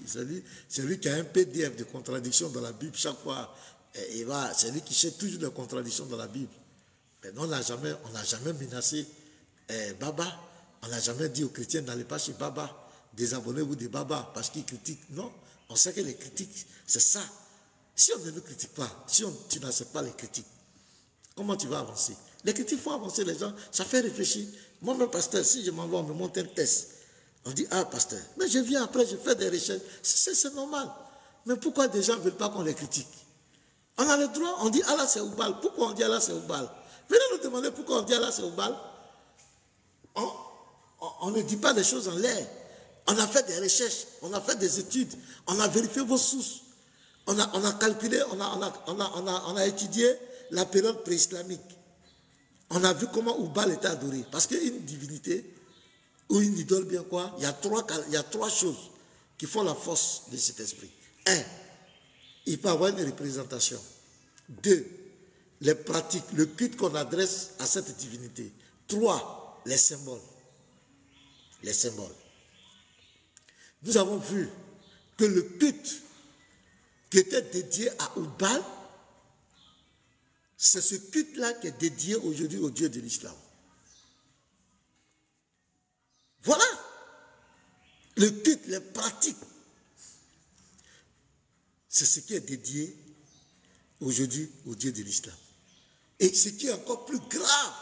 C'est lui qui a un PDF de contradictions dans la Bible. Chaque fois, c'est lui qui cherche toujours des contradictions dans la Bible. Mais non, on n'a jamais menacé Baba. On n'a jamais dit aux chrétiens, n'allez pas chez Baba. Désabonnez-vous de Baba parce qu'il critique. Non, on sait que les critiques, c'est ça. Si on ne nous critique pas, si tu n'acceptes pas les critiques, comment tu vas avancer? Les critiques font avancer les gens, ça fait réfléchir. Moi-même, pasteur, si je m'en vais, on me montre un test. On dit, ah, pasteur, mais je viens après, je fais des recherches. C'est normal. Mais pourquoi des gens ne veulent pas qu'on les critique? On a le droit, on dit Allah c'est Oubal. Pourquoi on dit Allah c'est Oubal? Venez nous demander pourquoi on dit Allah c'est Oubal. On ne dit pas des choses en l'air. On a fait des recherches, on a fait des études, on a vérifié vos sources. On a calculé, on a étudié la période pré-islamique. On a vu comment Oubal était adoré. Parce qu'une divinité, ou une idole bien quoi, il y a trois choses qui font la force de cet esprit. 1, il peut avoir une représentation. 2, les pratiques, le culte qu'on adresse à cette divinité. 3, les symboles. Les symboles. Nous avons vu que le culte qui était dédié à Oubal, c'est ce culte-là qui est dédié aujourd'hui au Dieu de l'islam. Voilà. Le culte, les pratiques, c'est ce qui est dédié aujourd'hui au Dieu de l'islam. Et ce qui est encore plus grave,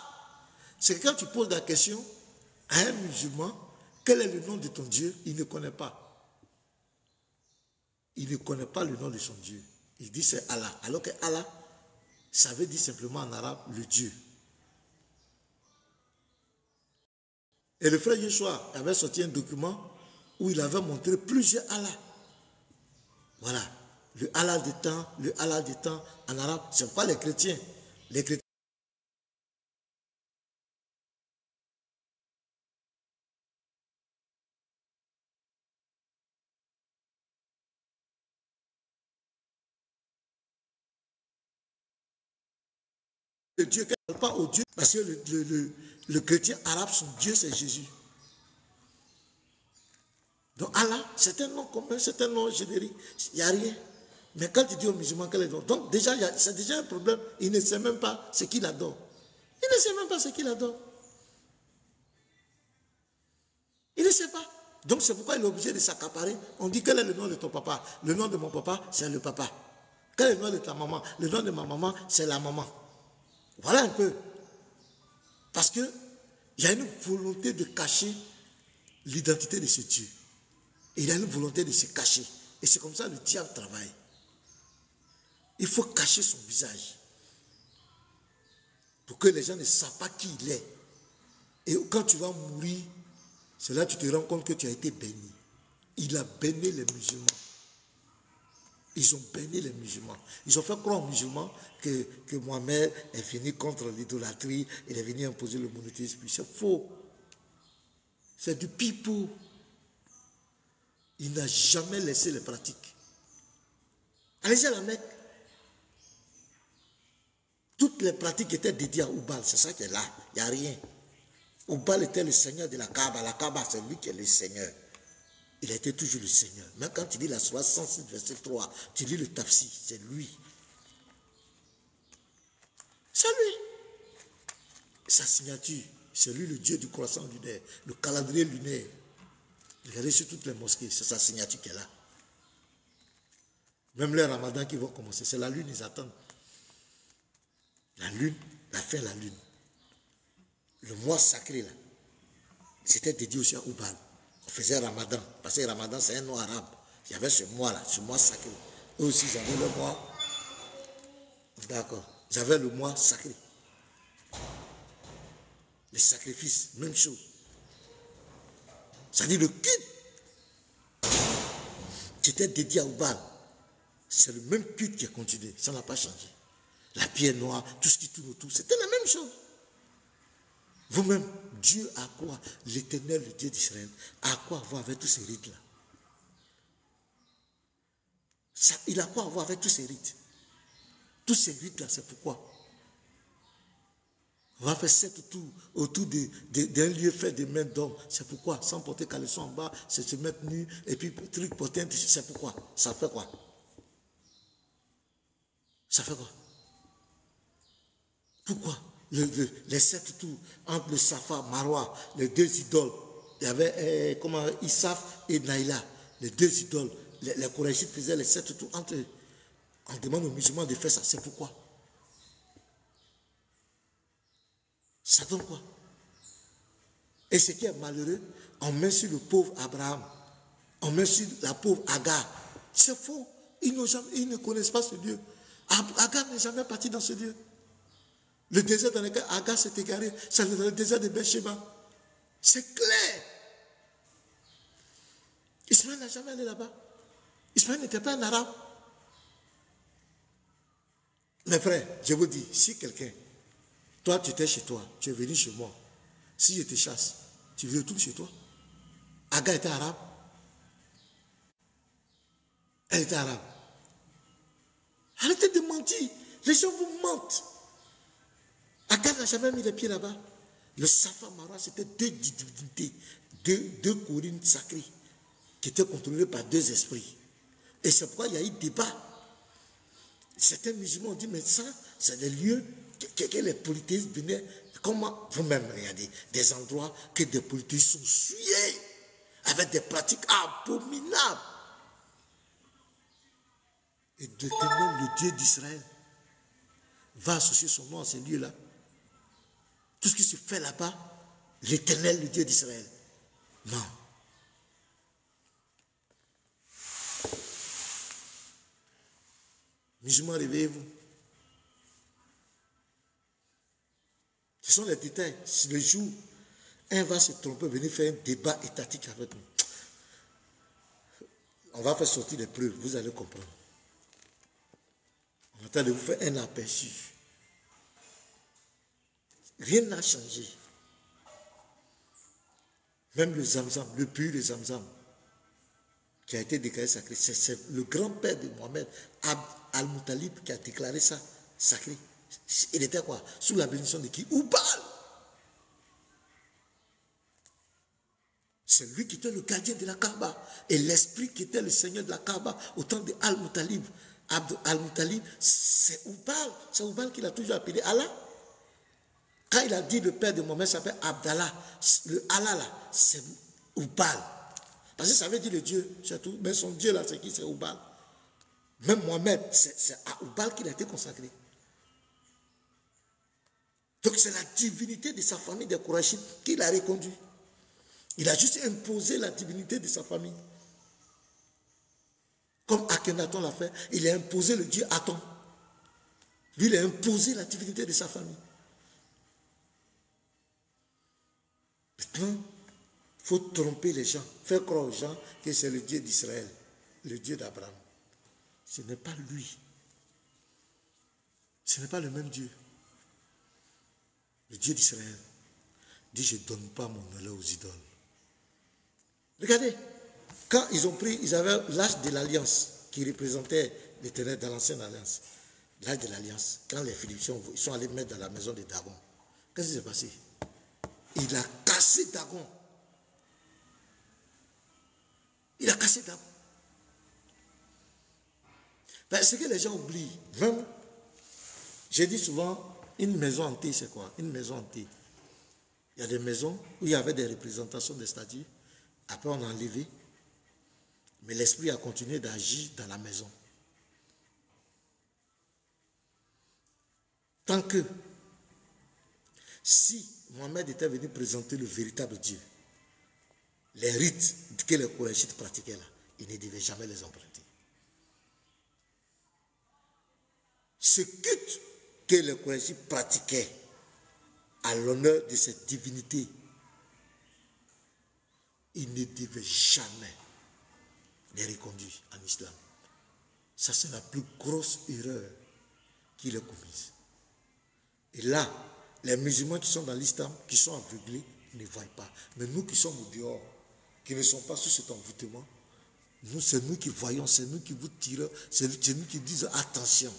c'est que quand tu poses la question à un musulman, quel est le nom de ton Dieu? Il ne connaît pas. Il ne connaît pas le nom de son Dieu. Il dit c'est Allah. Alors que Allah, ça veut dire simplement en arabe le Dieu. Et le frère Yeshua avait sorti un document où il avait montré plusieurs Allah. Voilà. Le Allah des temps, le Allah des temps en arabe, ce n'est pas les chrétiens. Les chrétiens. Le Dieu qui ne parle pas au Dieu, parce que le chrétien arabe, son Dieu, c'est Jésus. Donc Allah, c'est un nom commun, c'est un nom générique, il n'y a rien. Mais quand tu dis aux musulmans quel est le nom, donc déjà, c'est déjà un problème, il ne sait même pas ce qu'il adore. Il ne sait même pas ce qu'il adore. Il ne sait pas. Donc c'est pourquoi il est obligé de s'accaparer. On dit quel est le nom de ton papa? Le nom de mon papa, c'est le papa. Quel est le nom de ta maman? Le nom de ma maman, c'est la maman. Voilà un peu. Parce qu'il y a une volonté de cacher l'identité de ce Dieu. Et il y a une volonté de se cacher. Et c'est comme ça que le diable travaille. Il faut cacher son visage. Pour que les gens ne savent pas qui il est. Et quand tu vas mourir, c'est là que tu te rends compte que tu as été béni. Il a béni les musulmans. Ils ont béni les musulmans. Ils ont fait croire aux musulmans que Mohamed est venu contre l'idolâtrie, il est venu imposer le monothéisme. C'est faux. C'est du pipeau. Il n'a jamais laissé les pratiques. Allez-y à la Mecque. Toutes les pratiques étaient dédiées à Oubal. C'est ça qui est là. Il n'y a rien. Oubal était le seigneur de la Kaaba. La Kaaba, c'est lui qui est le seigneur. Il a été toujours le seigneur. Même quand tu lis la 66, verset 3, tu lis le Tafsir, c'est lui. C'est lui. Sa signature, c'est lui le Dieu du croissant lunaire, le calendrier lunaire. Regardez sur toutes les mosquées, c'est sa signature qui est là. Même les ramadans qui vont commencer, c'est la lune, ils attendent. La lune, la fin de la lune. Le mois sacré là, c'était dédié aussi à Oubal. On faisait Ramadan, parce que Ramadan c'est un nom arabe. Il y avait ce mois là, ce mois sacré. Eux aussi ils avaient le mois. D'accord. Ils avaient le mois sacré. Les sacrifices, même chose. C'est-à-dire le culte qui était dédié à Oubal. C'est le même culte qui a continué. Ça n'a pas changé. La pierre noire, tout ce qui tourne autour, c'était la même chose. Vous-même, Dieu a quoi? L'Éternel, le Dieu d'Israël, a quoi voir avec tous ces rites-là? Il a quoi voir avec tous ces rites? Tous ces rites-là, c'est pourquoi? On va faire 7 tours autour d'un lieu fait de mains d'hommes. C'est pourquoi? Sans porter caleçon en bas, c'est se mettre nu, et puis truc porter un tissu. C'est pourquoi? Ça fait quoi? Ça fait quoi? Pourquoi? Les 7 tours entre le Safa, Marwa, les 2 idoles. Il y avait Issaf et Naïla, les 2 idoles. Les Korachites faisaient les 7 tours entre eux. On demande aux musulmans de faire ça. C'est pourquoi? Ça donne quoi? Et ce qui est malheureux, on met sur le pauvre Abraham, on met sur la pauvre Agar. C'est faux. Ils ne connaissent pas ce Dieu. Agar n'est jamais parti dans ce Dieu. Le désert dans lequel Agar s'est égaré, c'est le désert de Beersheba. C'est clair. Ismaël n'a jamais allé là-bas. Ismaël n'était pas un arabe. Mes frères, je vous dis, si quelqu'un, toi tu étais chez toi, tu es venu chez moi, si je te chasse, tu retournes chez toi. Agar était arabe. Elle était arabe. Arrêtez de mentir. Les gens vous mentent. Agar n'a jamais mis les pieds là-bas. Le Safa Marwa, c'était 2 divinités, 2 collines sacrées qui étaient contrôlées par 2 esprits. Et c'est pourquoi il y a eu débat. Certains musulmans ont dit, mais ça, c'est des lieux que les polythéistes venaient. Comment vous-même regardez des endroits que des polythéistes sont souillés avec des pratiques abominables. Et l'Éternel, le Dieu d'Israël, va associer son nom à ces lieux-là. Tout ce qui se fait là-bas, l'Éternel, le Dieu d'Israël. Non. Musulmans, réveillez-vous. Ce sont les détails. Si le jour, un va se tromper, venir faire un débat étatique avec nous, on va faire sortir les preuves, vous allez comprendre. On est en train de vous faire un aperçu. Rien n'a changé. Même le Zamzam, le puits de Zamzam, qui a été déclaré sacré, c'est le grand-père de Mohamed, Abd al-Muttalib, qui a déclaré ça sacré. Il était quoi? Sous la bénédiction de qui? Oubal. C'est lui qui était le gardien de la Kaaba. Et l'esprit qui était le seigneur de la Kaaba au temps de Al-Muttalib. Abd al-Muttalib, c'est Oubal. C'est Oubal qu'il a toujours appelé Allah. Quand il a dit le père de Mohamed s'appelle Abdallah, le Allah là, c'est Oubal. Parce que ça veut dire le Dieu, c'est tout. Mais son Dieu là, c'est qui? C'est Oubal. Même Mohamed, c'est à Oubal qu'il a été consacré. Donc c'est la divinité de sa famille des Kourachites qu'il a reconduit. Il a juste imposé la divinité de sa famille. Comme Akhenaton l'a fait, il a imposé le Dieu Aton. Lui, il a imposé la divinité de sa famille. Maintenant, il faut tromper les gens, faire croire aux gens que c'est le Dieu d'Israël, le Dieu d'Abraham. Ce n'est pas lui. Ce n'est pas le même Dieu. Le Dieu d'Israël dit, je ne donne pas mon honneur aux idoles. Regardez, quand ils ont pris, ils avaient l'âge de l'alliance qui représentait l'Éternel dans l'ancienne alliance, l'âge de l'alliance, quand les Philistins ils sont allés mettre dans la maison de Dagon, qu'est-ce qui s'est passé? Il a cassé Dagon. Il a cassé Dagon. Ben, ce que les gens oublient, même, j'ai dit souvent, une maison hantée, c'est quoi? Une maison hantée. Il y a des maisons où il y avait des représentations des statues. Après, on a enlevé. Mais l'esprit a continué d'agir dans la maison. Tant que, si Mohamed était venu présenter le véritable Dieu, les rites que les Korachites pratiquaient là, il ne devait jamais les emprunter. Ce culte que les Korachites pratiquaient à l'honneur de cette divinité, il ne devait jamais les reconduire en islam. Ça, c'est la plus grosse erreur qu'il ait commise. Et là, les musulmans qui sont dans l'islam, qui sont aveuglés, ne voient pas. Mais nous qui sommes au dehors, qui ne sont pas sous cet envoûtement, nous, c'est nous qui voyons, c'est nous qui vous tirons, c'est nous qui disons attention.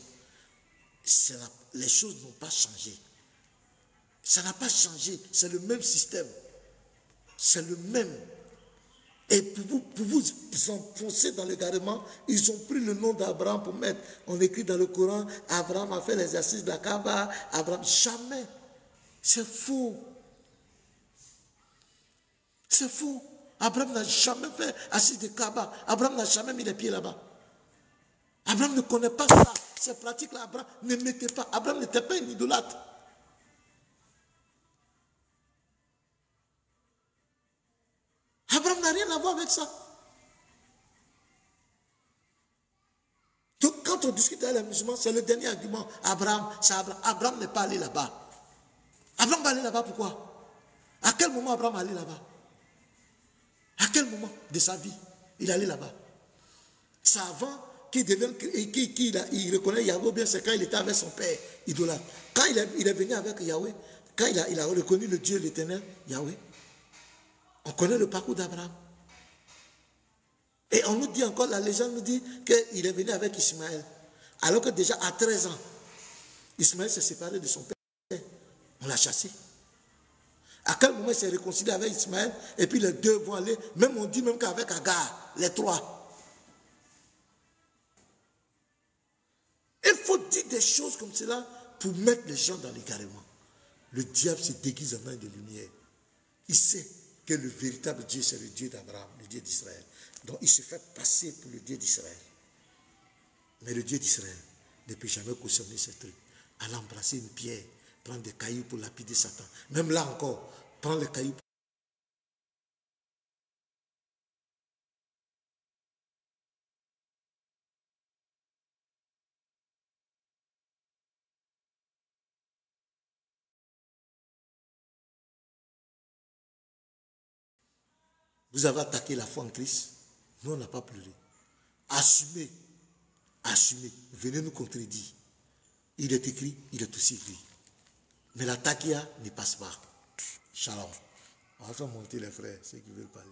Les choses n'ont pas changé. Ça n'a pas changé, c'est le même système. C'est le même. Et pour vous enfoncer dans l'égarement, ils ont pris le nom d'Abraham pour mettre. On écrit dans le Coran, Abraham a fait l'exercice de la Kaaba. Abraham, jamais. C'est faux. C'est faux. Abraham n'a jamais fait assise de Kaaba. Abraham n'a jamais mis les pieds là-bas. Abraham ne connaît pas ça. Ces pratiques-là, Abraham ne mettait pas. Abraham n'était pas un idolâtre. Abraham n'a rien à voir avec ça. Donc, quand on discute avec les musulmans, c'est le dernier argument. Abraham n'est pas allé là-bas. Abraham va aller là-bas, pourquoi? À quel moment Abraham est allé là-bas? À quel moment de sa vie il est allé là-bas? C'est avant qu'il reconnaît Yahweh, ou bien c'est quand il était avec son père idolâtre. Quand il est venu avec Yahweh, quand il a reconnu le Dieu, l'Éternel, Yahweh, on connaît le parcours d'Abraham. Et on nous dit encore, la légende nous dit qu'il est venu avec Ismaël. Alors que déjà à 13 ans, Ismaël s'est séparé de son père. On l'a chassé. À quel moment il s'est réconcilié avec Ismaël? Et puis les deux vont aller, même on dit même qu'avec Agar, les trois. Il faut dire des choses comme cela pour mettre les gens dans l'égarement. Le diable se déguise en ange de lumière. Il sait que le véritable Dieu, c'est le Dieu d'Abraham, le Dieu d'Israël. Donc il se fait passer pour le Dieu d'Israël. Mais le Dieu d'Israël ne peut jamais cautionner ces trucs. Aller embrasser une pierre, prendre des cailloux pour lapider Satan. Même là encore, prendre les cailloux. Vous avez attaqué la foi en Christ. Nous, on n'a pas pleuré. Assumez. Assumez. Venez nous contredire. Il est écrit, il est aussi écrit. Mais l'attaque ne passe pas. Shalom. On va faire monter les frères, ceux qui veulent parler.